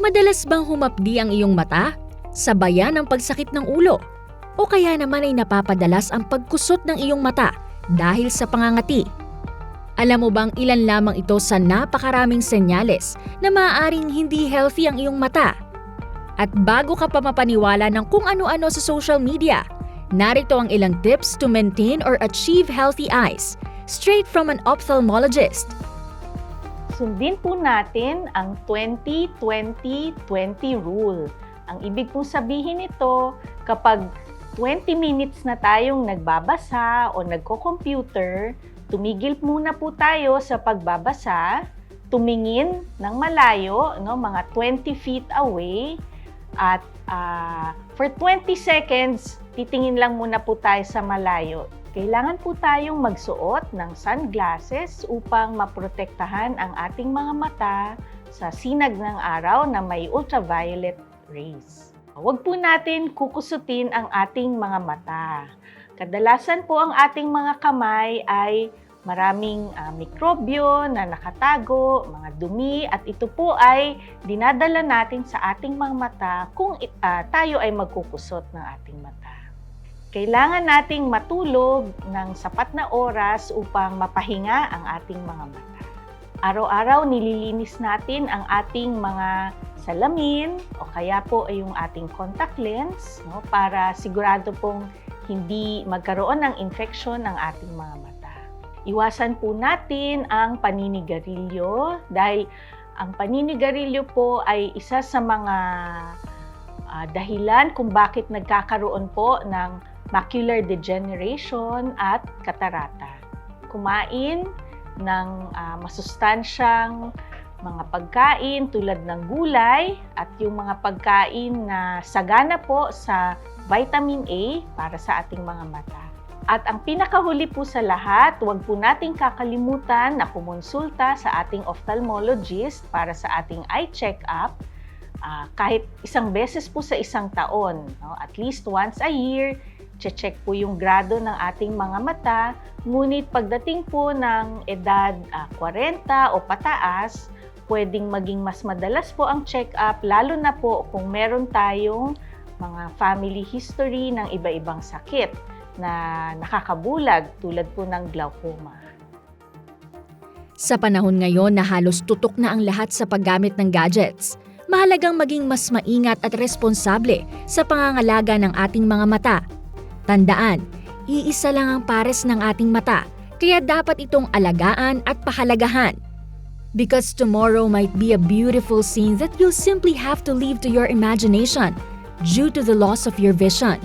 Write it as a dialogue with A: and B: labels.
A: Madalas bang humapdi ang iyong mata? Sabayan ng pagsakit ng ulo? O kaya naman ay napapadalas ang pagkusot ng iyong mata dahil sa pangangati? Alam mo bang ilan lamang ito sa napakaraming senyales na maaaring hindi healthy ang iyong mata? At bago ka pa mapaniwala ng kung ano-ano sa social media, narito ang ilang tips to maintain or achieve healthy eyes, straight from an ophthalmologist.
B: Sundin po natin ang 20-20-20 rule. Ang ibig pong sabihin nito, kapag 20 minutes na tayong nagbabasa o nagko-computer, tumigil muna po tayo sa pagbabasa, tumingin ng malayo, mga 20 feet away, at for 20 seconds, titingin lang muna po tayo sa malayo. Kailangan po tayong magsuot ng sunglasses upang maprotektahan ang ating mga mata sa sinag ng araw na may ultraviolet rays. Huwag po natin kukusutin ang ating mga mata. Kadalasan po ang ating mga kamay ay maraming mikrobyo na nakatago, mga dumi, at ito po ay dinadala natin sa ating mga mata kung tayo ay magkukusot ng ating mata. Kailangan nating matulog ng sapat na oras upang mapahinga ang ating mga mata. Araw-araw nililinis natin ang ating mga salamin o kaya po ay yung ating contact lens, para sigurado pong hindi magkaroon ng infeksyon ng ating mga mata. Iwasan po natin ang paninigarilyo dahil ang paninigarilyo po ay isa sa mga dahilan kung bakit nagkakaroon po ng macular degeneration at katarata. Kumain ng masustansyang mga pagkain tulad ng gulay at yung mga pagkain na sagana po sa vitamin A para sa ating mga mata. At ang pinakahuli po sa lahat, huwag po nating kakalimutan na kumonsulta sa ating ophthalmologist para sa ating eye check-up kahit isang beses po sa isang taon. At least once a year, check po yung grado ng ating mga mata. Ngunit pagdating po ng edad 40 o pataas, pwedeng maging mas madalas po ang check-up, lalo na po kung meron tayong mga family history ng iba-ibang sakit na nakakabulag tulad po ng glaucoma.
A: Sa panahon ngayon na halos tutok na ang lahat sa paggamit ng gadgets, mahalagang maging mas maingat at responsable sa pangangalaga ng ating mga mata. Tandaan, iisa lang ang pares ng ating mata, kaya dapat itong alagaan at pahalagahan. Because tomorrow might be a beautiful scene that you'll simply have to leave to your imagination due to the loss of your vision.